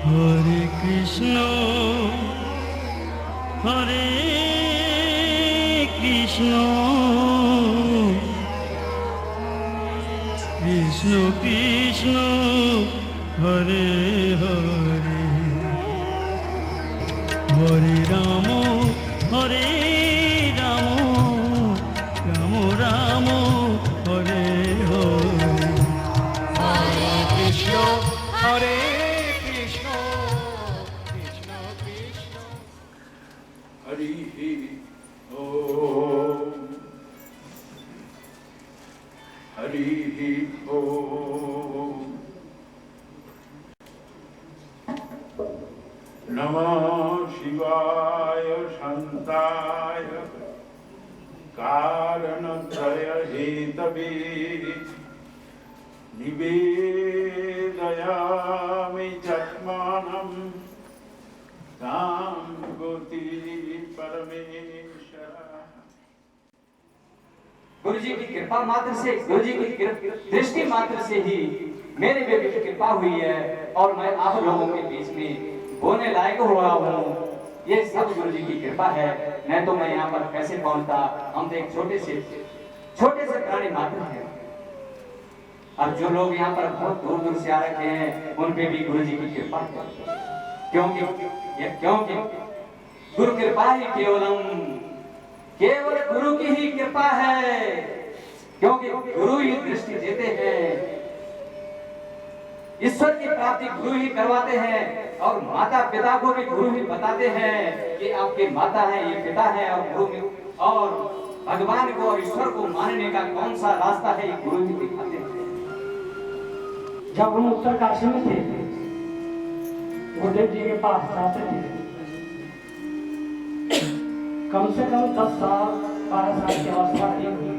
हरे कृष्ण हरे कृष्ण कृष्ण कृष्ण हरे हरे हरे राम हरे राम राम राम हरे हरे हरे कृष्ण हरे कृष्ण कृष्ण कृष्ण हरि ओम हरि ओम नमः शिवाय शांताय कारणत्रय हेतवे निवेदयामि चात्मानं सांगति परमेश्वर। गुरु जी की कृपा मात्र से, गुरु जी की दृष्टि मात्र से ही मेरे बेटे की कृपा हुई है और मैं आप लोगों के बीच में बोलने लायक हो रहा हूँ। ये सब गुरु जी की कृपा है, नहीं तो मैं यहाँ पर कैसे पहुंचता। हम तो एक छोटे से प्राणी मात्र हैं और जो लोग यहाँ पर बहुत दूर दूर से आ रखे हैं उन पे भी गुरु जी की कृपा है। क्योंकि गुरु कृपा ही केवल गुरु की ही कृपा है, क्योंकि गुरु ही दृष्टि देते हैं। ईश्वर की प्राप्ति गुरु ही करवाते हैं और माता पिता को भी गुरु ही बताते हैं कि आपके माता है, ये पिता है, और गुरु और भगवान को और ईश्वर को मानने का कौन सा रास्ता है, ये गुरु ही दिखाते हैं। जब हम उत्तरकाशी में थे, गुरुदेव जी के पास जाते थे, कम से कम 10 साल 12 साल की अवस्था रही हुई।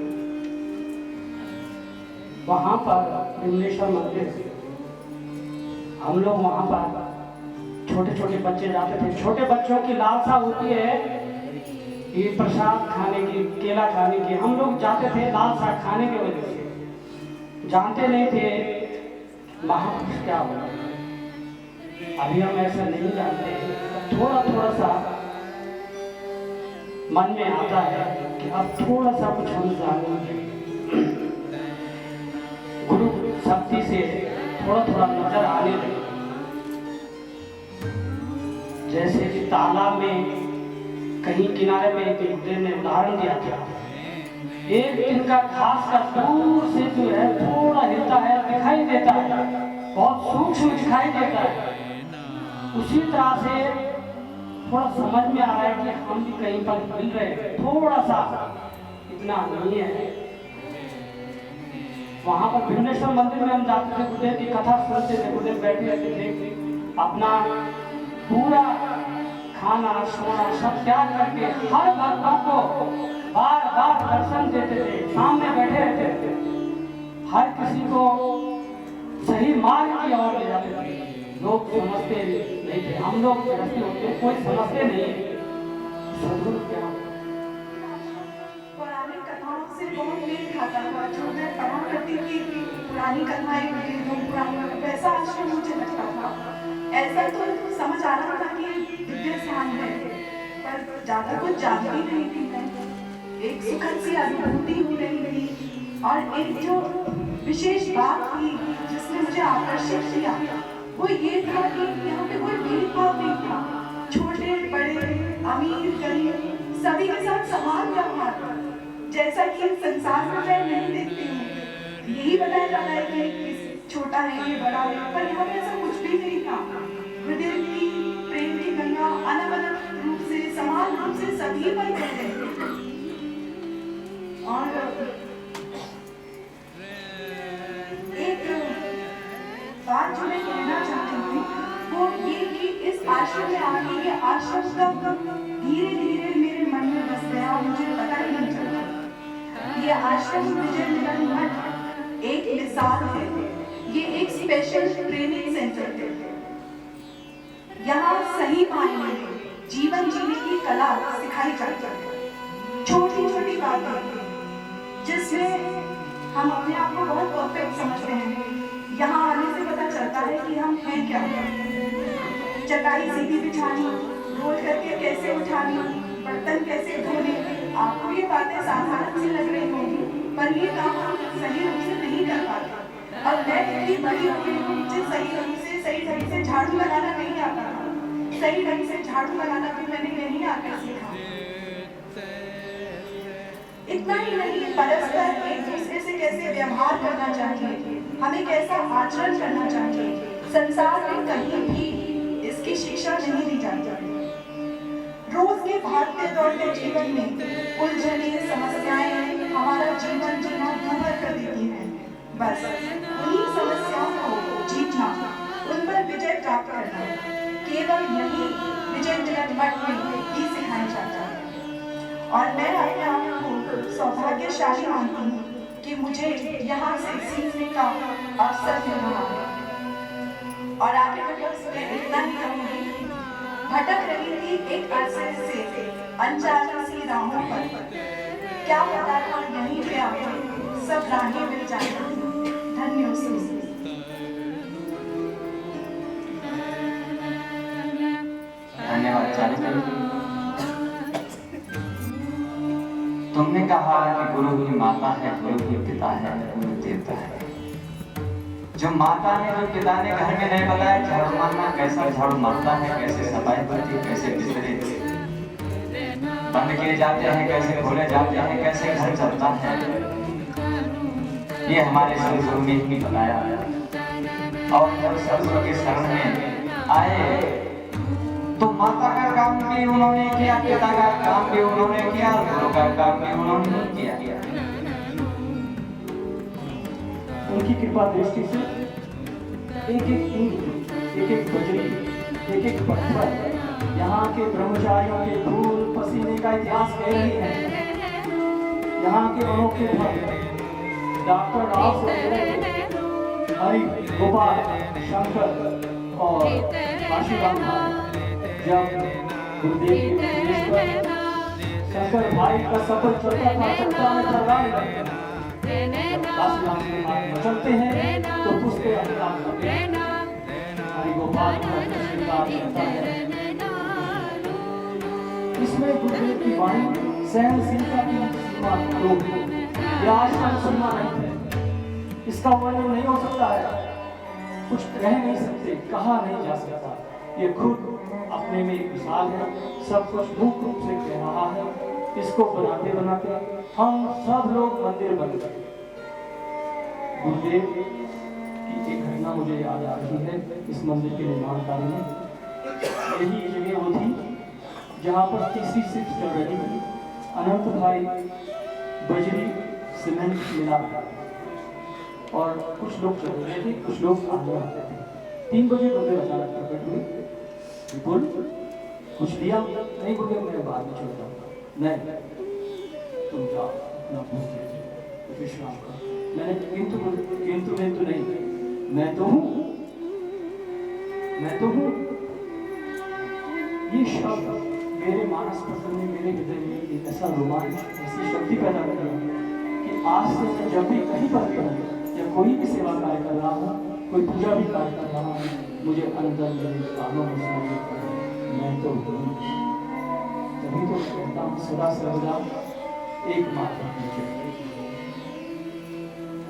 वहां पर विमलेश्वर मंदिर, हम लोग वहां पर छोटे छोटे बच्चे जाते थे। छोटे बच्चों की लालसा होती है कि प्रसाद खाने की, केला खाने की। हम लोग जाते थे लालसा खाने की वजह से, जानते नहीं थे महापुरुष क्या होता है। अभी हम ऐसा नहीं जानते, थोड़ा थोड़ा सा मन में आता है कि अब थोड़ा सा कुछ हम जानेंगे। गुरु शक्ति से थोड़ा थोड़ा नजर आने लगे। जैसे कि तालाब में कहीं किनारे पे एक गुरुदेव ने उदाहरण दिया था, एक दिन का घास का दूर से जो है थोड़ा हिलता है, दिखाई देता है, बहुत सूक्ष्म दिखाई देता है। उसी तरह से थोड़ा समझ में आ रहा है कि हम भी कहीं पर मिल रहे हैं, थोड़ा सा, इतना नहीं है। वहां पर विमलेश्वर मंदिर में हम जाते थे, गुरुदेव की कथा सुनते थे, गुरुदेव बैठे रहते थे, अपना पूरा खाना सोना सब त्याग करके हर भक्तों को बार बार दर्शन देते थे, सामने बैठे रहते थे, हर किसी को सही मार्ग की ओर ले जाते थे। लोग समझते नहीं थे, हम लोग गृहस्थी होते कोई समझते नहीं। सदगुरु क्या पुरानी कथाओं से बहुत मेल खाता था। जो मैं पढ़ा करती थी पुरानी कथाएं, जो पुरानी, वैसा आश्रम मुझे लगता था। ऐसा तो समझ आ रहा था कि दिव्य स्थान है, पर ज्यादा कुछ जानती नहीं थी मैं। एक सुखद सी अनुभूति हो रही थी और एक जो विशेष बात थी जिसने मुझे आकर्षित किया वो ये था कि यहाँ पे कोई भेदभाव नहीं था। छोटे बड़े अमीर गरीब सभी के साथ समान व्यवहार, जैसा कि संसार में मैं नहीं देखती हूँ। यही बताया जाता है कि छोटा है, ये बड़ा है, पर यहाँ पे ऐसा कुछ भी नहीं था। गुरुदेव की प्रेम की गंगा अलग अलग रूप से, समान रूप से सभी पर बह रहे थे। और एक बात जो मैं कहना चाहती हूँ वो ये कि इस आश्रम में आके ये आश्रम कब धीरे धीरे मेरे मन में बस गया, मुझे पता ही नहीं चला। ये आश्रम विजय मिलन मठ एक मिसाल है, ये एक स्पेशल ट्रेनिंग सेंटर है। यहाँ सही मायने में जीवन जीने की कला सिखाई जाती है। छोटी छोटी बातें जिसमें हम अपने आप को बहुत परफेक्ट समझते हैं, यहाँ आने से पता चलता है कि हम हैं क्या। चटाई सीधी बिछानी, रोल करके कैसे उठानी, बर्तन कैसे धोने। आपको ये बातें साधारण सी लग रही होंगी, पर ये काम हम सही रूप से नहीं कर पाते। और मैं इतनी बड़ी हो गई हूँ, मुझे सही ढंग से झाड़ू लगाना नहीं आता था। सही ढंग से झाड़ू लगाना भी मैंने यहीं आकर सीखा। इतना ही नहीं, परस्पर एक दूसरे से कैसे व्यवहार करना चाहिए, हमें कैसा आचरण करना चाहिए, संसार में कहीं भी इसकी शिक्षा नहीं दी जाती। रोज के भागते दौड़ते जीवन में उलझने समस्याएं हमारा जीवन जीना दूभर कर देती हैं। बस उन्हीं समस्याओं को जीतना, उन पर विजय प्राप्त करना, केवल यही विजय मिलन मठ में ही सिखाया जाता है। और मैं अपने आप को सौभाग्यशाली मानती हूँ कि मुझे यहाँ से सीखने का अवसर मिल रहा है। और आगे बढ़कर मैं इतना ही कहूँगी, भटक रही थी एक अरसे से अनजानी सी राहों पर, क्या पता था यहीं पे आके सब राहें मिल जाएंगी। धन्य सुन। धन्यवाद चाचा। तुमने कहा कि गुरु ही माता है, गुरु ही पिता है, गुरु देवता है। जो माता ने, जो पिता ने घर में नहीं बताया झाड़ू मारना, कैसा झाड़ू मारता है, कैसे सफाई होती है, कैसे बिस्तरे बंद किए जाते हैं, कैसे खोले जाते हैं, कैसे घर चलता है, ये हमारे सदगुरु ने ही बताया। और जब सदगुरु की शरण में आए तो माता का काम भी उन्होंने किया, पिता का काम भी उन्होंने किया, गुरु का काम भी उन्होंने किया। उनकी कृपा दृष्टि से एक एक ईंट, एक एक बजरी, एक एक पत्थर यहाँ के ब्रह्मचारियों के धूल पसीने का इतिहास कह रही है। यहाँ के अनोखे भक्त डॉक्टर राव से हरि, गोपाल, शंकर और काशीराम भाई, जब गुरुदेव के उपदेश पर शंकर भाई का सफर चलता था, चलता में खरगाने लगते काशीराम के मार्ग चलते हैं तो पुष्पे अभिलाष करते हैं। हरि गोपाल का श्रीकाल रहता है। इसमें गुरुदेव की वाणी सहनशीलता की सीमा लोग, यह आश्रम सीमा नहीं है, इसका वर्णन नहीं हो सकता है, कुछ कह नहीं सकते, कहा नहीं जा सकता। ये खुद अपने में एक मिसाल है, सब कुछ मुख्य रूप से कह रहा है। इसको बनाते बनाते हम सब लोग मंदिर बन गए। गुरुदेव की एक घटना मुझे याद आ रही है इस मंदिर के निर्माण कार्य में। यही जगह वो थी जहाँ पर तीसरी शिफ्ट चल रही थी। अनंत भाई बजरी सीमेंट मिला और कुछ लोग चल रहे थे, कुछ लोग आगे आते थे। 3 बजे गुरुदेव अचानक प्रकट हुए। बोल कुछ दिया? नहीं गुरुदेव, मैं बाद में चलता हूँ। नहीं, तुम जाओ अपना कुछ विश्राम करो। मैंने किंतु नहीं, मैं तो हूँ। ये शब्द मेरे मानस पत्र में, मेरे हृदय में एक ऐसा रोमांच, ऐसी शक्ति पैदा कर रहा है कि आज से मैं जब भी कहीं पर भी हूँ या कोई भी सेवा कार्य कर रहा हूँ, कोई पूजा भी कार्य कर रहा हूँ, मुझे अंदर मेरे कानों में सुनाई देता है, मैं तो हूँ। तभी तो कहता हूँ सदा सर्वदा एकमात्र मुझे।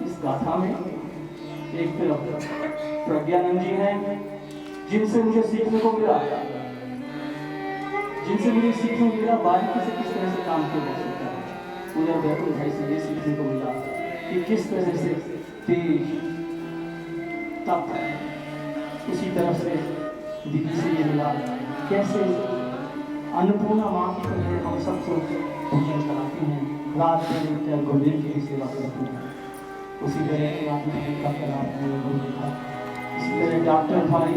इस गाथा में एक तरफ प्रज्ञानंद जी हैं जिनसे मुझे सीखने को मिला, बारीकी से किस तरह से काम किया जा सकता है। उधर बैठे भाई से ये सीखने को मिला कि किस तरह से तेज तप, उसी तरह से दीदी से ये मिला कैसे अन्नपूर्णा माँ की तरह हम सबको पूजन कराती हैं, रात में गुरुदेव की सेवा करती हैं। उसी तरह इसी तरह डॉक्टर भाई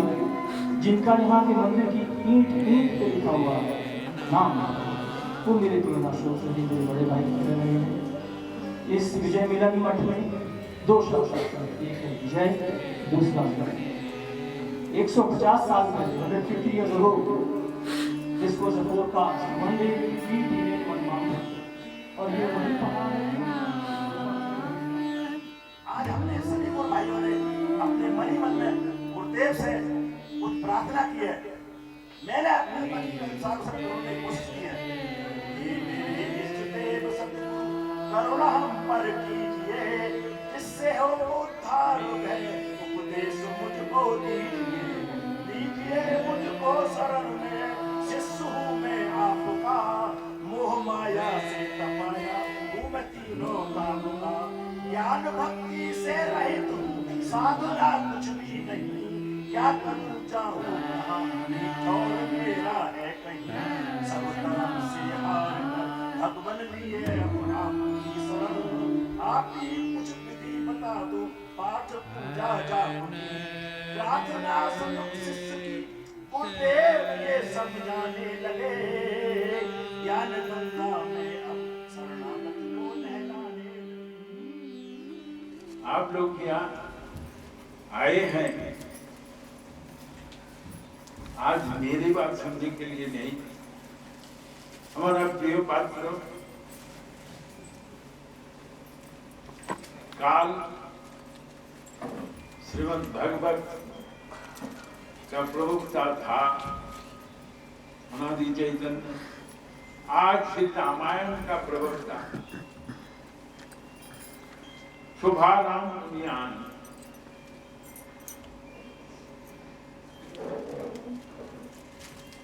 जिनका यहाँ के मंदिर की ईंट पे लिखा हुआ नाम, वो मेरे प्रेरणास्रोत से मेरे बड़े भाई कर रहे हैं। इस विजय मिलन मठ में 2 शब्द, एक है विजय, दूसरा 150 साल पहले 150 years ago this was a forecast, one day we will be in one mountain, और ये वही पहाड़ है। आज हमने सभी को भाइयों ने अपने मन ही मन में गुरुदेव से कुछ प्रार्थना की है अनुसार सब करने की कोशिश की है। ये मेरे इष्टदेव सतगुरु करुणा हम पर कीजिए, जिससे हो उद्धार है उपदेश मुझको दीजिए मुझको शरण में, शिष्य हूँ मैं आपका, मोह माया से तपाया हूँ मैं तीनों कालों का, ज्ञान भक्ति से रहित हूँ साधना कुछ भी नहीं, क्या करूँ चाहूँ कहाँ ठौर मेरा है कहीं, सब तरफ से हार कर भगवन लिए अब आपकी शरण, आप ही कुछ विधि बता दो पाठ पूजा जापुनी, प्रार्थना सुनो शिष्य की गुरुदेव ये सब जाने लगे, ज्ञान गंगा में अब शरणागत को नहलाने लगे। आप लोग यहाँ आए हैं आज मेरी बात समझने के लिए नहीं, हमारा प्रिय पात्र काल श्रीमद् भागवत का प्रवक्ता था अनादि चैतन्य, आज श्री रामायण का प्रवक्ता शुभाराम मुनियान।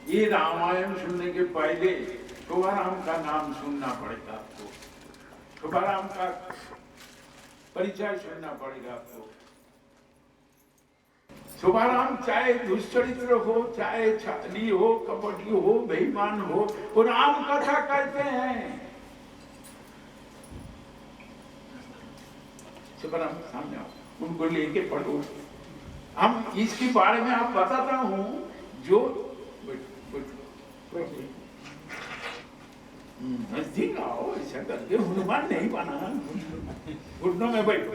ये रामायण सुनने के पहले शुभाराम का नाम सुनना पड़ेगा आपको, शुभाराम का परिचय सुनना पड़ेगा आपको। शुभाराम चाहे दुष्चरित्र हो, चाहे छाली हो, कपटी हो, बेईमान हो, वो राम कथा करते हैं। शुभाराम सामने आओ, उनको लेके पढ़ो। हम इसके बारे में आप बताता हूँ जो नजदीक आओ, ऐसा करके हनुमान नहीं बना, घुटनों में बैठो।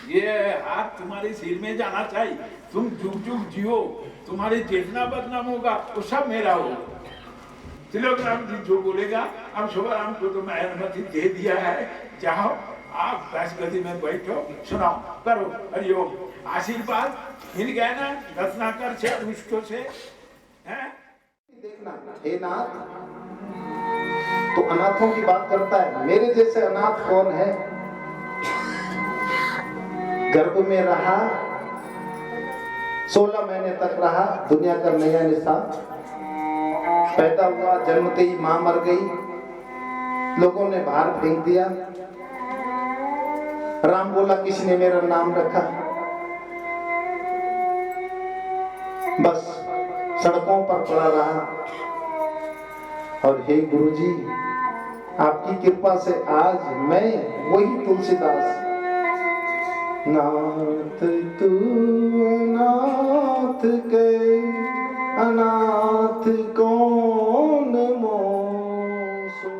ये हाथ तुम्हारे सिर में जाना चाहिए, तुम जुग जुग जियो, तुम्हारे जितना बदनाम होगा वो सब मेरा होगा। तिलोकराम जी जो बोलेगा, अब शुभाराम को तो मैं अनुमति दे दिया है, जाओ आप बस गति में बैठो, सुनाओ, करो हरिओम। आशीर्वाद मिल गया ना रत्नाकर से, दुष्टों से, हैं? देखना हे नाथ, तो अनाथों की बात करता है। मेरे जैसे अनाथ कौन है? गर्भ में रहा 16 महीने तक रहा, दुनिया का नया निशान पैदा हुआ, जन्मते ही मां मर गई, लोगों ने बाहर फेंक दिया। राम बोला किसी ने मेरा नाम रखा, बस सड़कों पर पड़ा रहा। और हे गुरुजी, आपकी कृपा से आज मैं वही तुलसीदास, नाथ तू अनाथ के अनाथ कौन मोसो।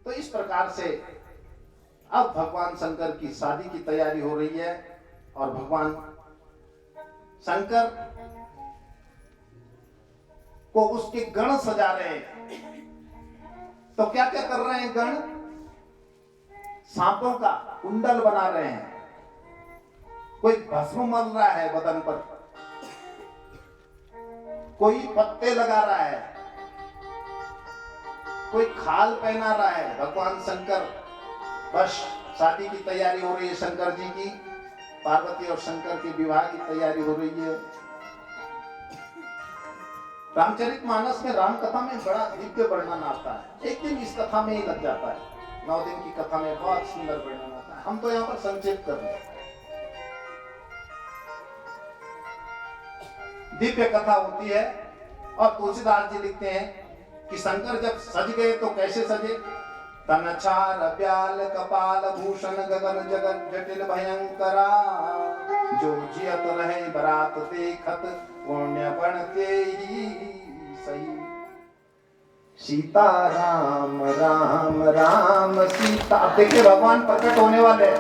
तो इस प्रकार से अब भगवान शंकर की शादी की तैयारी हो रही है और भगवान शंकर को उसके गण सजा रहे हैं। तो क्या क्या कर रहे हैं गण? सांपों का कुंडल बना रहे हैं, कोई भस्म मल रहा है बदन पर, कोई पत्ते लगा रहा है, कोई खाल पहना रहा है। भगवान शंकर, बस शादी की तैयारी हो रही है शंकर जी की, पार्वती और शंकर के विवाह की तैयारी हो रही है। रामचरितमानस में राम कथा में बड़ा दिव्य वर्णन आता है। एक दिन इस कथा में ही लग जाता है, 9 दिन की कथा में बहुत सुंदर वर्णन आता है। हम तो यहाँ पर संक्षेप कर रहे हैं। दिव्य कथा होती है और तुलसीदास जी लिखते हैं कि शंकर जब सज गए तो कैसे सजे? तनछार ब्याल कपाल भूषण गगन जगत जटिल भयंकरा, जो जियत रहे बरात देखत पुण्य बनते ही सही। सीता राम राम राम सीता, अब देखिए भगवान प्रकट होने वाले।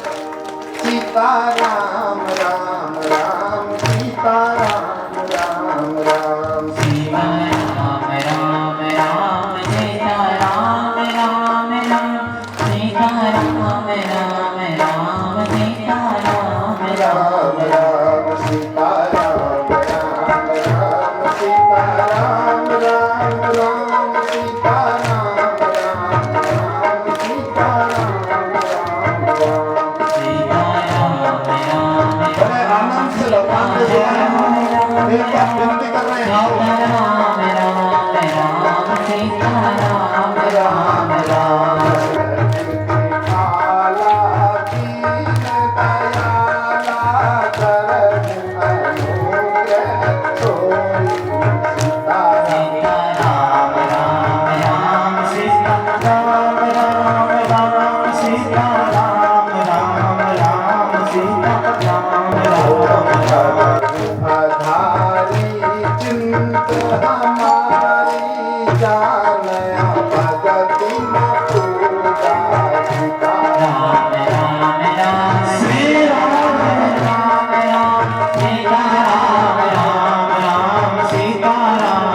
सीता राम राम राम सीता राम राम राम सीता राम राम राम सीता राम राम राम सीता राम राम राम सीता राम राम राम सीता राम राम राम सीता राम राम राम सीता राम राम राम सीता राम राम राम। बड़े आनंद से भगवान के देवता विनती कर रहे हैं। राम राम राम सीता राम राम राम आला दीन दयाला करन अनुग्रह सोई सीता राम राम राम सीता राम राम राम सीता राम राम राम सीता राम राम आधारी चिंत हमारी जानया भगति न पूजा सीता राम राम राम श्री राम राम राम सीता राम राम राम सीता राम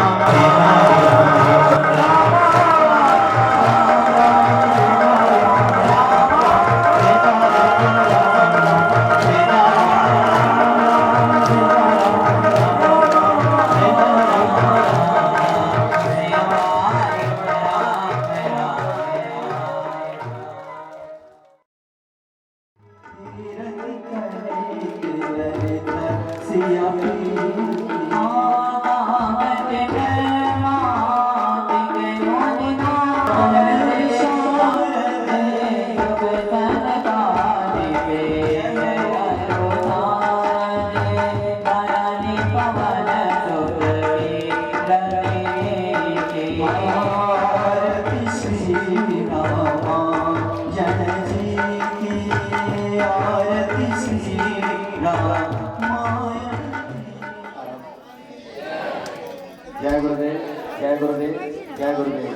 जय गुरुदेव, जय गुरुदेव, जय गुरुदेव।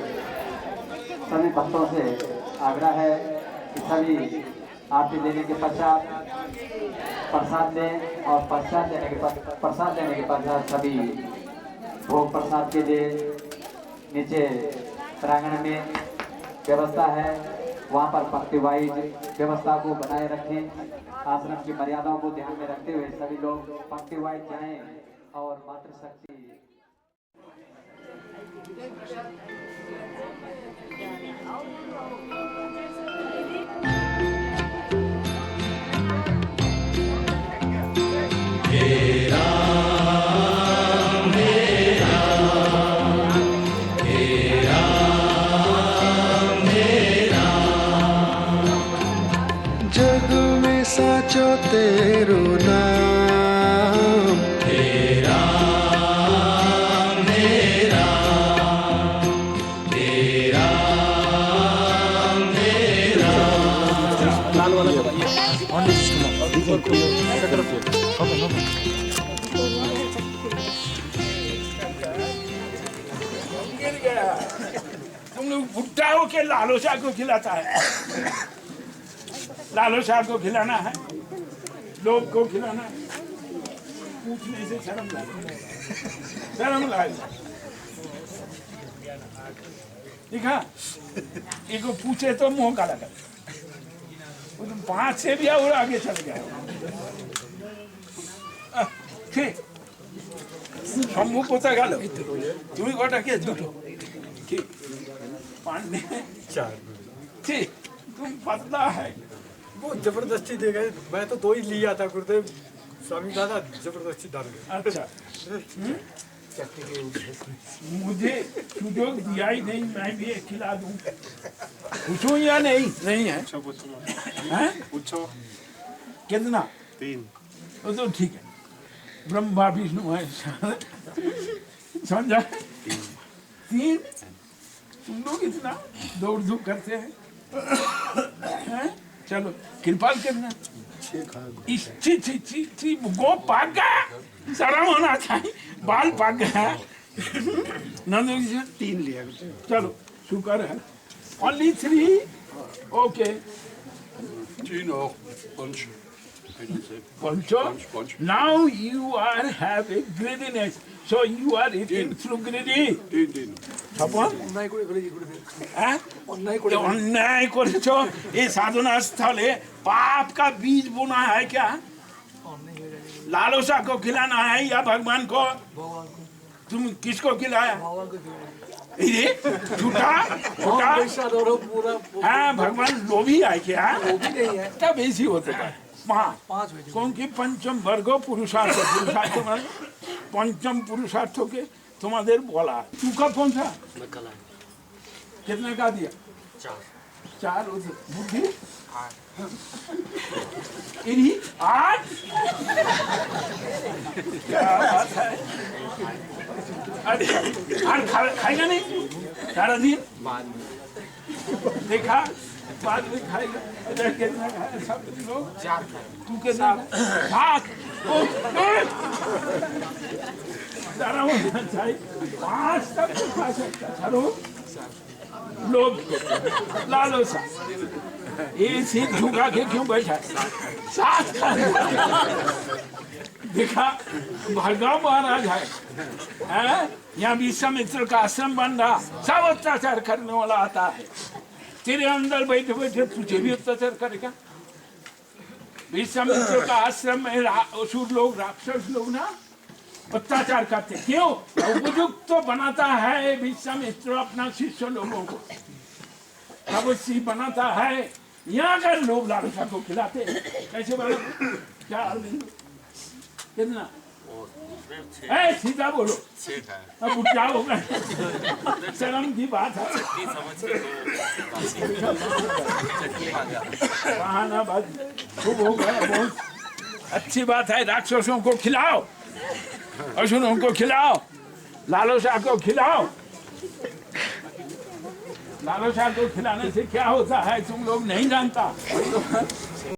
सभी भक्तों से आग्रह है कि सभी आरती देने के पश्चात प्रसाद दें और प्रसाद देने के पश्चात सभी भोग प्रसाद के लिए नीचे प्रांगण में व्यवस्था है, वहाँ पर पंक्ति वाइज व्यवस्था को बनाए रखें। आश्रम की मर्यादाओं को ध्यान में रखते हुए सभी लोग पंक्ति वाइज जाएं और मातृशक्ति जग में साचो तेरो नाम तेरा मेरा तेरा मेरा लाल वाला ऑन गिर गया। तुम लोग भुट्टा हो के लालू शाह को खिलाता है। लालू शाह को खिलाना है, लोग को खिलाना है। पूछने से शर्म लागे, शर्म लागे। देखा एक पूछे तो मुंह काला कर, वो तो 5 से भी और आगे चल गया। ठीक সম্মুখ কোথায় গেল? তুমি কটা কে? দুটো। ঠিক पांडे 4। ठीक तुम पतला है। वो जबरदस्ती दे गए, मैं तो 2 ही लिया था गुरुदेव, स्वामी दादा जबरदस्ती डाल गए। अच्छा मुझे सुजोग दिया ही नहीं, मैं भी एक खिला दूं। पूछूं या नहीं? नहीं है। पूछो। कितना? 3। वो तो ठीक है, ब्रह्मा विष्णु है, समझा? 3। तुम लोग इतना दौड़ धूप करते हैं। चलो कृपाल कितना? 6 गो पाक गया, शर्म होना चाहिए, बाल पाक गया। नंदू जी 3 लिया। चलो शुक्र है। Only 3? Okay. 3 auch. Punch. Poncho? Now you are having greediness, so you are eating through greedy. 3। अन्याय करेছো, ये साधना स्थले पाप का बीज बोना है क्या? लालसा को खिलाना है या भगवान को? तुम किसको खिलाया? ये झूठा झूठा। हाँ भगवान लोभी है क्या? तब ऐसी होते है। 5 क्योंकि पंचम वर्गो पुरुषार्थ, पुरुषार्थ মানে पंचम पुरुषार्थों के तुम्हारे बोला। तू कब पहुंचा? कितने का दिया? 4 बुद्धि 8। क्या बात है? अरे खाएगा नहीं सारा दिन? देखा बाद में खाएगा। अरे कितना खाया सब लोग? 4 खाए। तू कितना? 7। सारा होना चाहिए 5 तक तो खा सकता। चलो लोग लालसा ये सिर झुका के क्यों बैठा? 7 खा। देखा भागा महाराज है, यहाँ विश्वामित्र का आश्रम बन रहा, सब अत्याचार करने वाला आता है। तेरे अंदर बैठे बैठे तुझे भी अत्याचार करेगा। विश्वामित्र का आश्रम में असुर लोग, राक्षस लोग ना अत्याचार करते। क्यों? उपयुक्त तो बनाता है विश्वामित्र अपना शिष्य लोगों को, तपस्वी बनाता है। यहाँ का लोग लालसा को खिलाते। कैसे बना? 4 दिन। कितना? सीधा बोलो। अब उठ जाओ, शर्म की बात है। बहाना बात खूब हो गया, बहुत अच्छी बात है। राक्षसों को खिलाओ, असुरों को खिलाओ, लालसा को खिलाओ। लालसा को खिलाने से क्या होता है तुम लोग नहीं जानता।